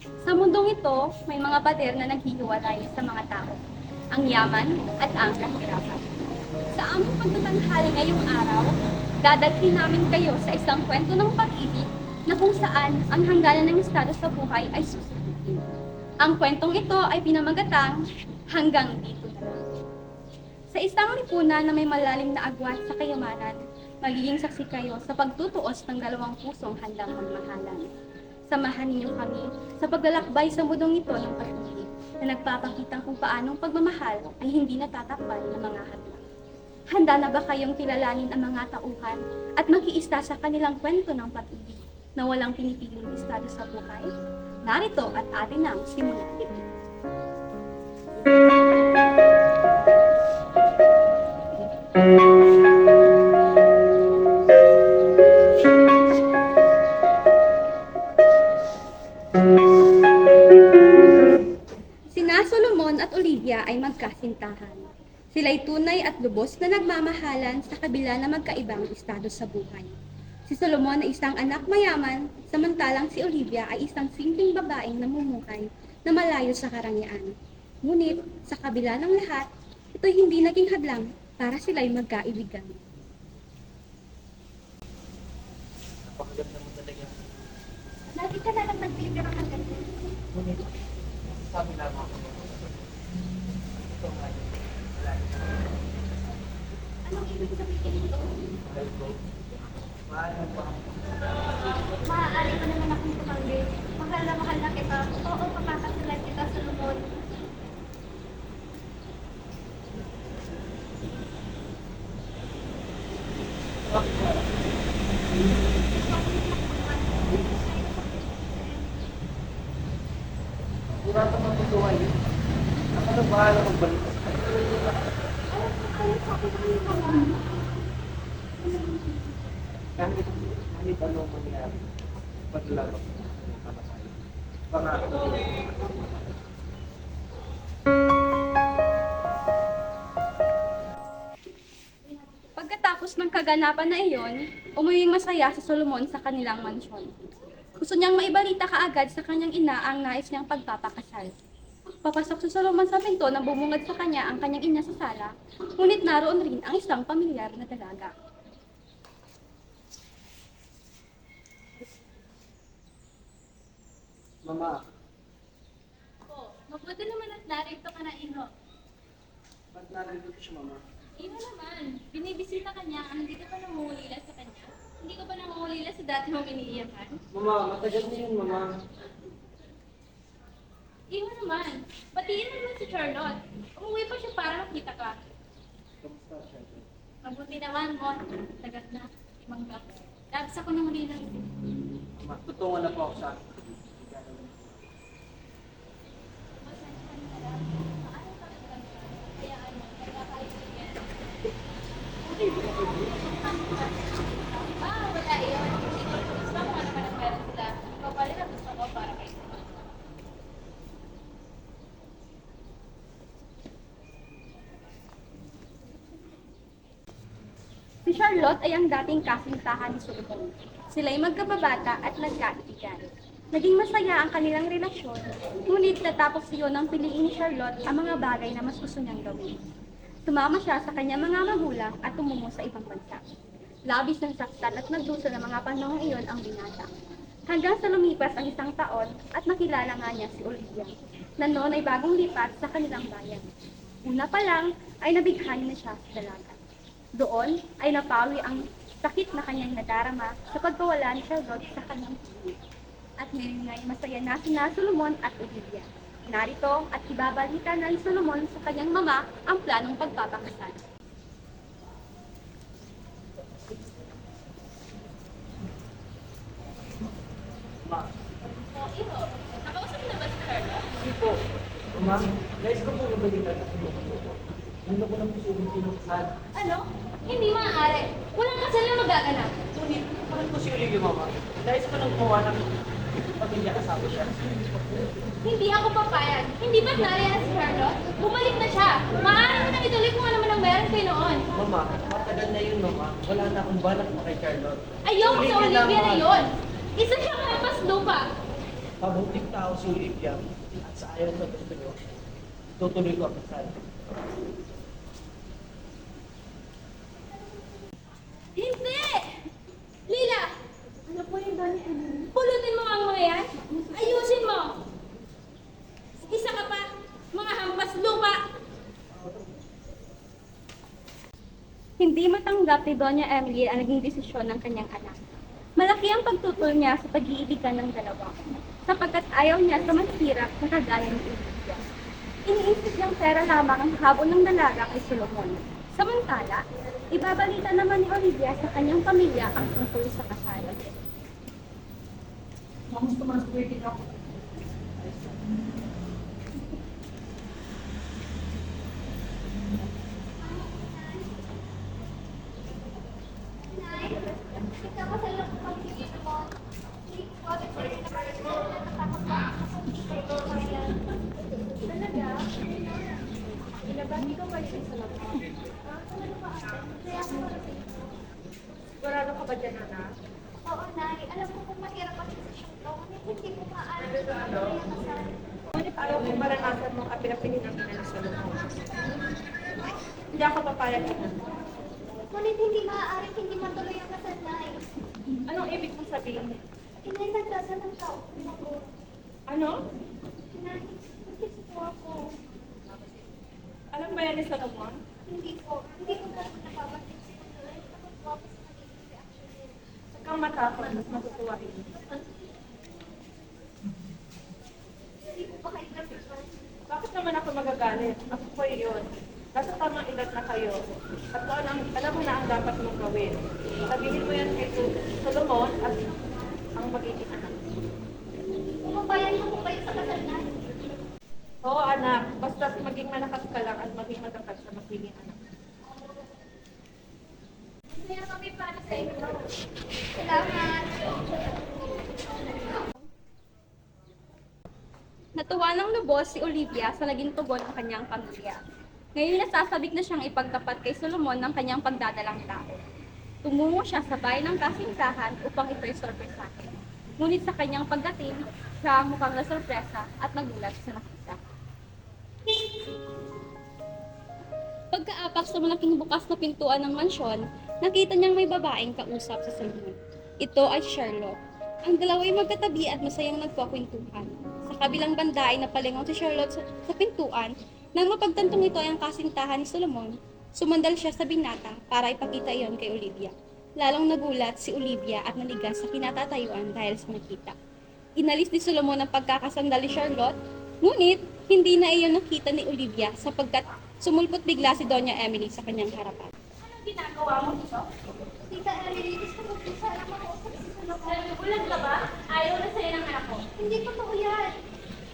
Sa mundong ito, may mga pader na naghihiwalay sa mga tao, ang yaman at ang kahirapan. Sa aming pagtatanghali ngayong araw, dadalhin namin kayo sa isang kwento ng pag-ibig na kung saan ang hangganan ng estado sa buhay ay susulitin. Ang kwentong ito ay pinamagatang Hanggang Dito Na Lang. Sa isang lipunan na may malalim na agwat sa kayamanan, magiging saksi kayo sa pagtutuos ng dalawang pusong handang magmahalan. Samahan ninyo kami sa paglalakbay sa mundong ito ng pag-ibig na nagpapakita kung paanong pagmamahal ay hindi natatakpan ng mga hadlang. Handa na ba kayong kilalanin ang mga tauhan at mag-iista sa kanilang kwento ng pag-ibig na walang pinipiling estado sa buhay? Narito at atin ang simulan. Sina Solomon at Olivia ay magkasintahan. Sila'y tunay at lubos na nagmamahalan sa kabila na magkaibang estado sa buhay. Si Solomon ay isang anak mayaman, samantalang si Olivia ay isang simpleng babaeng namumuhay na malayo sa karangyaan. Ngunit, sa kabila ng lahat, ito'y hindi naging hadlang para sila'y magkaibigan. Napakaganda mo talaga. Lagi ka na lang nagpipira ng ganito. Ngunit, sabi lamang ako. Ito nga yun. Wala na. Anong ibig sabihin ito? Mahal ko. Mahal mo pa. Maaari ko naman akong tumanggi. Mahal na kita. Oo, papakasalan kita, Solomon. Wala ka matutuwa yun. Ako na bahala magbalik sa kanya. Kahit ano mangyari, paglalak mo para sa'yo. Pangako. Pagkatapos ng kaganapan na iyon, umuwing masaya si Solomon sa kanilang mansyon. Gusto niyang maibalita kaagad sa kanyang ina ang nais niyang pagpapakasal. Papasok si Solomon sa pinto na bumungad sa kanya ang kanyang ina sa sala, ngunit naroon rin ang isang pamilyar na dalaga. Mama, Mabuti naman at narito ka na, Ino. ba't narinig ko siya, Mama? Ino naman, binibisita ka niya, hindi ka pa nangungulila sa kanya? Hindi ka pa nangungulila sa dati mong iniiyakan? Mama, matagal na yun, Mama. Ino naman, batiin mo naman si Charlotte. Umuwi pa siya para makita ka. Kamusta siya? Mabuti naman, Mon. Tagat na, mangga. Labs ako ng ulila. Mama, tutungan na po ako sa akin. Wala yun. Gusto ko naman ang meron sila. Papalit ang gusto ko para kayo. Si Charlotte ay ang dating kasintahan ni Solomon. Sila'y magkababata at nagkaibigan. Naging masaya ang kanilang relasyon, ngunit natapos iyon ng piliin ni Charlotte ang mga bagay na mas gusto niyang gawin. Sumama siya sa kanyang mga magulang at tumungo sa ibang bansa. Labis ng saktan at nagdusa ng mga panahong iyon ang binata. Hanggang sa lumipas ang isang taon at nakilala nga niya si Olivia, na noon ay bagong lipat sa kanilang bayan. Una pa lang ay nabighani na siya sa dalaga. Doon ay napawi ang sakit na kanyang nadarama sa pagkawala ni Charlotte sa kanyang pili. At ngayon ay masaya na sina Solomon at Olivia. Narito at ibabalita na ni Solomon sa kanyang mama ang planong pagpapakasal. Ma, Iho, nakausap na ba si Charlotte? hindi po. Mama, nais ko po mabalita sa inyo. Nandun ko na po siya yung pinuksan. Ano? Hindi maaari. Walang kasal na magaganap. Ngunit, parang po si Olivia, Mama. Nais ko lang gumawa ng pamilya kasama siya. Hindi ako papayag. Hindi ba't nariyan si Charlotte? Bumalik na siya. Maaari mo nang ituloy kung ano man ang meron kayo noon. Mama, matagal na yun, Mama. Wala na akong balak pa kay Charlotte. Ayoko sa Olivia Olivia na lamang. yon. Isa siyang hampas lupa. Mabuting tao si Olivia at sa ayaw sa gusto niyo, tutuloy ko ang kasal. Hindi! Lila! Ano po yung gani? Pulutin mo ang mga yan. Ayusin mo! Isa ka pa! Mga hampas lupa! Hindi matanggap ni Doña Emily ang naging desisyon ng kanyang anak. Malaki ang pagtutol niya sa pag-iibigan ng dalawa, sapagkat ayaw niya sa mansirap na kagaya ni Olivia. Iniisip niyang pera lamang ang habol ng dalaga kay Solomon. Samantala, ibabalita naman ni Olivia sa kanyang pamilya ang tungkol sa kasal. Talaga? Ilabati ko ba yung isa lang? Sigurado ka ba dyan, anak? Oo, Nay. Alam ko kung mahirap ang desisyon to. Hindi ko maaari na kasal. Ngunit ayaw kong maranasan mong apilapilin ang ina ni Solomon. Hindi ako papayag ina. Ngunit hindi maaari hindi matuloy ang kasal, Nay. Anong ibig mong sabihin? Inay, nagdasa ng tao. Ako. Ano? Inay, nagkis po ako. Alam ba yan ni Solomon? Hindi ko. Hindi ko na napapansin si Inay. Takot po ako sa magiging reaction niya. Huwag kang matakot at matutuwain. Hindi ko pa kayo napipan. Bakit naman ako magagalit? Ako po yun. Nasa tamang edad na kayo. At kung alam mo na ang dapat mong gawin. Sabihin mo yan kay Solomon at ang magiging anak. Pumapayan mo po kayo sa kasal, Nay. Oo anak, basta maging malakas ka lang at maging matapat sa magiging anak. Kaya kami para sa inyo. Salamat. Natuwa ng lubos si Olivia sa naging tugon ng kanyang pamilya. Ngayon nasasabik na siyang ipagtapat kay Solomon ng kanyang pagdadalang tao. Tumungo siya sa bahay ng kasintahan upang ito'y sorpresahin. Ngunit sa kanyang pagdating, siya ang mukhang nasorpresa at nagulat sa nakita. Pagkaapak sa malaking bukas na pintuan ng mansyon, nakita niyang may babaeng kausap sa Solomon. Ito ay Charlotte. Ang dalawa ay magkatabi at masayang nagkukwentuhan. Sa kabilang banda ay napalingaw si Charlotte sa pintuan nang mapagtantong ito ay ang kasintahan ni Solomon. Sumandal siya sa binata para ipakita iyon kay Olivia. Lalong nagulat si Olivia at naligas sa kinatatayuan dahil sa nakita. Inalis ni Solomon ang pagkakasandal ni Charlotte, ngunit hindi na iyon nakita ni Olivia sapagkat sumulpot bigla si Doña Emily sa kanyang harapan. Anong ginagawa mo dito? Tita Emily, gusto ko po sana makausap si Solomon. Nagulat ka ba? Ayaw na sa'yo ng anak ko. Hindi totoo yan.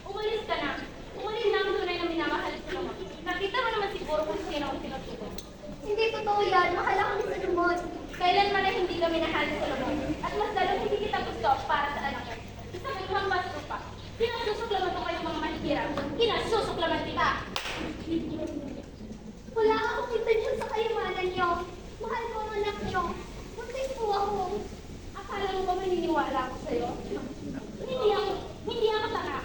Umalis ka na. Umalis na ang tunay na minamahal si Solomon. Nakita mo naman siguro kung sino ang tinutukoy. Hindi totoo yan. Mahal ako ni Solomon. Kailanman ay hindi ka minahal ni Solomon. At mas lalong hindi kita gusto para sa anak ko. Isa kang hampas pa. Kinasusuklaman ko kayong mga mahihirap. Kinasusuklaman kita. Wala akong intensyon sa kayamanan niyo. Mahal ko ang anak niyo. Buntis po ako. Akala mo ba maniniwala ako sa'yo? Hindi ako tanga.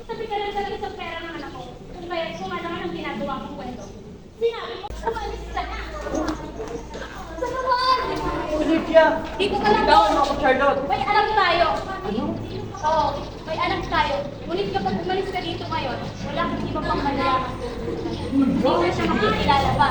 Sabi ka lang talaga sa pera ng anak ko. Kung ano ang ginagawa kong kwento. Sinabi mo, umalis ka na. Solomon! Olivia! Di ko alam Ikaw, ano ako, Charlotte? May anak tayo. Oo, may anak tayo. Ngunit kapag umalis ka dito ngayon, wala kang iba pang malayaman. Hindi ka siya makikilala pa.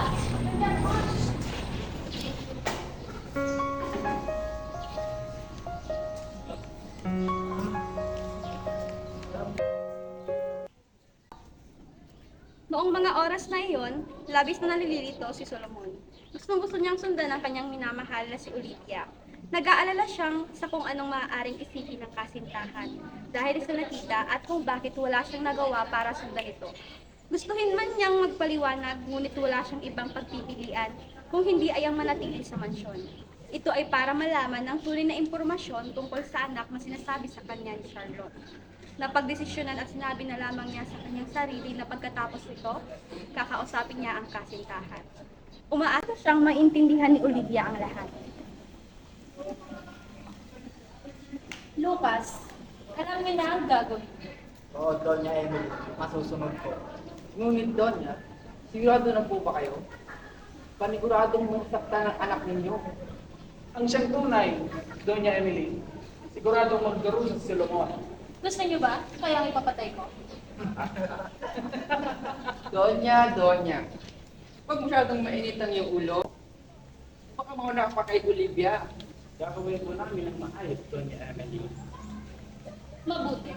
Noong mga oras na iyon, labis na nalilito si Solomon. Gustong-gusto niyang sundan ang kanyang minamahal na si Olivia. Nag-aalala siyang sa kung anong maaaring isipin ng kasintahan dahil sa nakita at kung bakit wala siyang nagawa para sundan ito. Gustuhin man niyang magpaliwanag ngunit wala siyang ibang pagpipilian kung hindi ay ang manatili sa mansyon. Ito ay para malaman ang tunay na impormasyon tungkol sa anak na sinasabi sa kanya ni Charlotte. Napagdesisyonan at sinabi na lamang niya sa kanyang sarili na pagkatapos nito, kakausapin niya ang kasintahan. Umaasa siyang maintindihan ni Olivia ang lahat. Lucas, Alam niyo na ang gagawin. Oo, Doña Emily, masusunod ko. Ngunit Doña, sigurado na po ba kayo? Paniguradong masaktan ang anak ninyo. Ang siyang tunay, Doña Emily, siguradong magkaroon sa Solomon. Gusto niyo ba? Kaya ipapatay ko. Doña, huwag masyadong mainit ang iyong ulo. Baka mauna pa kay Olivia. Gagawin po namin ang maayos, Doña Emily. Mabuti.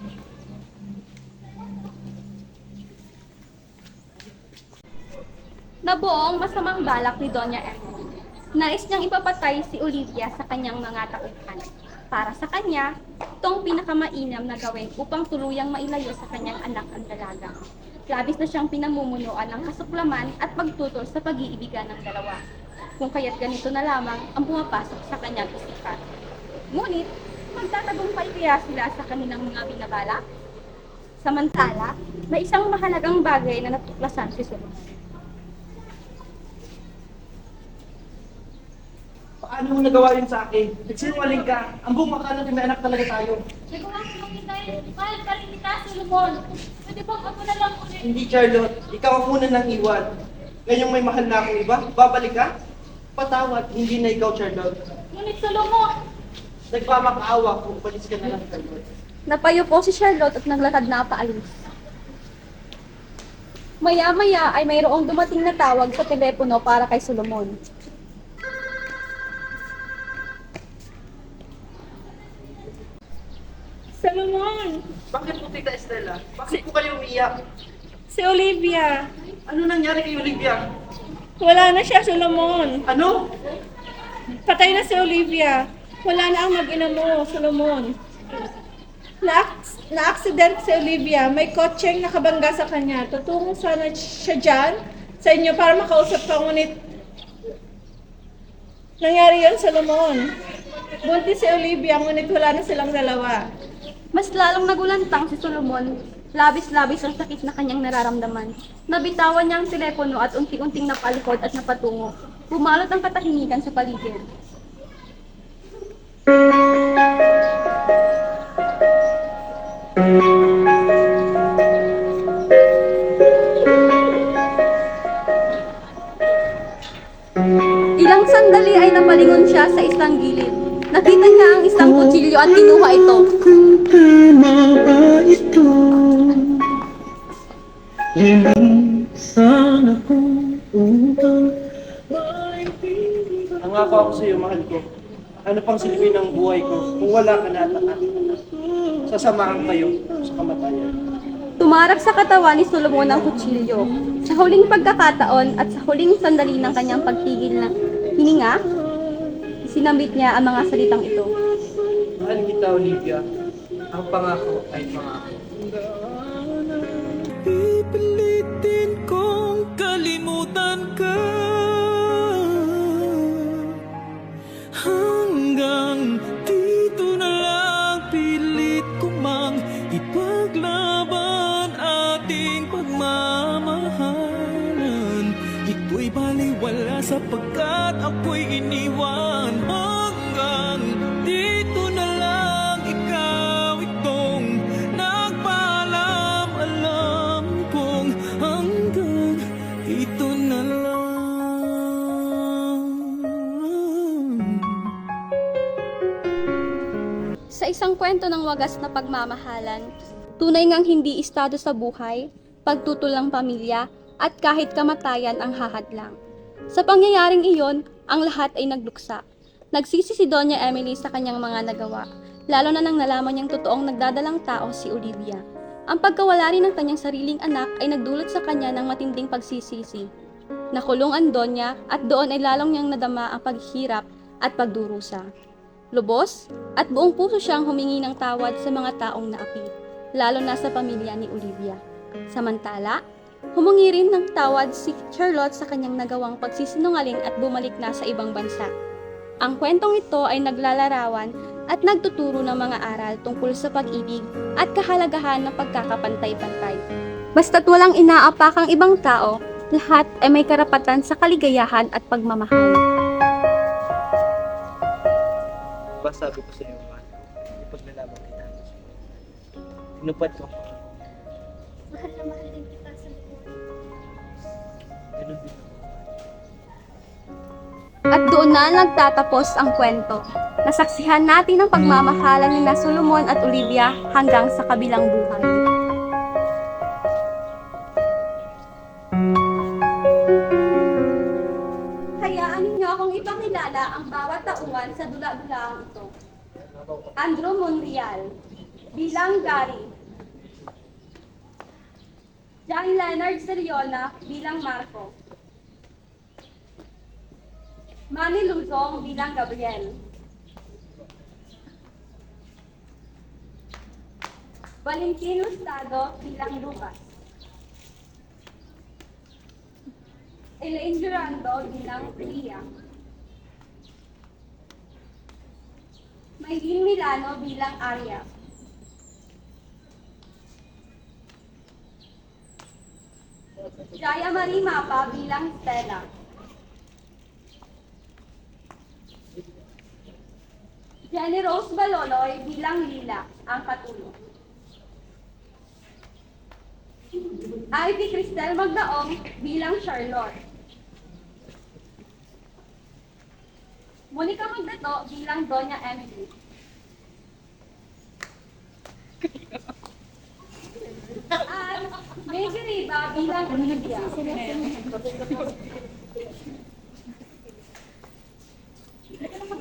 Nabuong masamang balak ni Doña Emily. Nais niyang ipapatay si Olivia sa kanyang mga tauhan. Para sa kanya, itong pinakamainam na gawin upang tuluyang mailayo sa kanyang anak ang dalaga. Labis na siyang pinamumunuan ng kasuklaman at pagtutol sa pag-iibigan ng dalawa. Kung kaya't ganito na lamang ang pumapasok sa kanyang isipan. Ngunit, magtatagumpay kaya sila sa kanilang mga binabalak? Samantala, may isang mahalagang bagay na natuklasan si Solomon. Paano mo nagawa yun sa akin? Nagsinungaling ka. Ang buong akala may anak talaga tayo. Nagawa ko makita yun. Mahal pa rin kita, Solomon. Pwede bang ako na lang ulit? Hindi, Charlotte. Ikaw ang una nang iwan. Ngayong may mahal na akong iba, babalik ka? Patawad, hindi na ikaw, Charlotte. Ngunit Solomon! Nagmamakaawa kung umalis ka na lang, Charlotte. Napayo po si Charlotte at naglatad na paalis. Maya-maya ay mayroong dumating na tawag sa telepono para kay Solomon. Solomon! Bakit po, Tita Estela? Bakit po kayo umiiyak? Si Olivia! Ano nangyari kay Olivia? Wala na siya, Solomon! Ano? Patay na si Olivia! Wala na ang mag-ina mo, Solomon! Na-accident si Olivia. May kotseng nakabangga sa kanya. Tutungo sana siya dyan sa inyo para makausap ka, ngunit nangyari yun, Solomon. Buntis si Olivia, ngunit wala na silang dalawa. Mas lalong nagulantang si Solomon. Labis-labis ang sakit na kanyang nararamdaman. Nabitawan niya ang telepono at unti-unting napalikod at napatungo. Bumalot ang katahimikan sa paligid. Ilang sandali ay napalingon siya sa isang gilid. Nakita niya ang isang kutsilyo at kinuha ito. Kung tama ba ito? Hiling sana kung upang maibigay. Nangako ako sa iyo, mahal ko. Ano pang silbi ng buhay ko kung wala ka na at ako? Sasamahan kayo sa kamatayan. Tumarap sa katawan ni Solomon ang kutsilyo. Sa huling pagkakataon at sa huling sandali ng kanyang pagtigil na hininga, sinambit niya ang mga salitang ito. Mahal kita, Olivia. Ang pangako ay pangako. Pipilitin kong kalimutan ka hanggang dito na lang pilit ko mang ipaglaban ating pagmamahalan. Ito'y baliwala sapagkat ako'y iniwan hanggang dito na lang ikaw itong nagpaalam. Alam kong hanggang dito na lang. Sa isang kwento ng wagas na pagmamahalan, tunay ngang hindi estado sa buhay, pagtutulang pamilya, at kahit kamatayan ang hahadlang. Sa pangyayaring iyon, ang lahat ay nagluksa. Nagsisi si Doña Emily sa kanyang mga nagawa, lalo na nang nalaman niyang totoong nagdadalang tao si Olivia. Ang pagkawala rin ng kanyang sariling anak ay nagdulot sa kanya ng matinding pagsisisi. Nakulong ang Donya at doon ay lalong niyang nadama ang paghihirap at pagdurusa. Lubos at buong puso siyang humingi ng tawad sa mga taong naapi, lalo na sa pamilya ni Olivia. Samantala, humingi rin ng tawad si Charlotte sa kanyang nagawang pagsisinungaling at bumalik na sa ibang bansa. Ang kwentong ito ay naglalarawan at nagtuturo ng mga aral tungkol sa pag-ibig at kahalagahan ng pagkakapantay-pantay. Basta't walang inaapakang ibang tao, lahat ay may karapatan sa kaligayahan at pagmamahal. Diba sabi ko sa iyo, mahal, ipaglalaban kita. tinupad ko. Mahal na mahal din kita sa buhay. Ganun din ako. At doon na nagtatapos ang kwento. Nasaksihan natin ang pagmamahalan ni Solomon at Olivia hanggang sa kabilang buhay. Hayaan ninyo akong ipakilala ang bawat tauhan sa dula-dulaang ito. Andrew Monreal bilang Gary. John Leonard Seriona bilang Marco. Manny Luzong bilang Gabriel. Valentin Lustado bilang Lucas. Elaine Durando bilang Ria. Maylene Milano bilang Arya. Jaya Marie Mapa bilang Stella. Jenny Rose Baloloy bilang Lila, ang katulong. Ivy Cristel Magdaong bilang Charlotte. Monica Magdato bilang Doña Emily. At Maggie Riba bilang Olivia.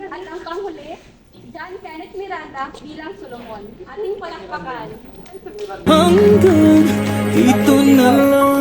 At ang panghuli, John Kenneth Miranda bilang Solomon. Ating palakpakan. Hanggang dito na lang.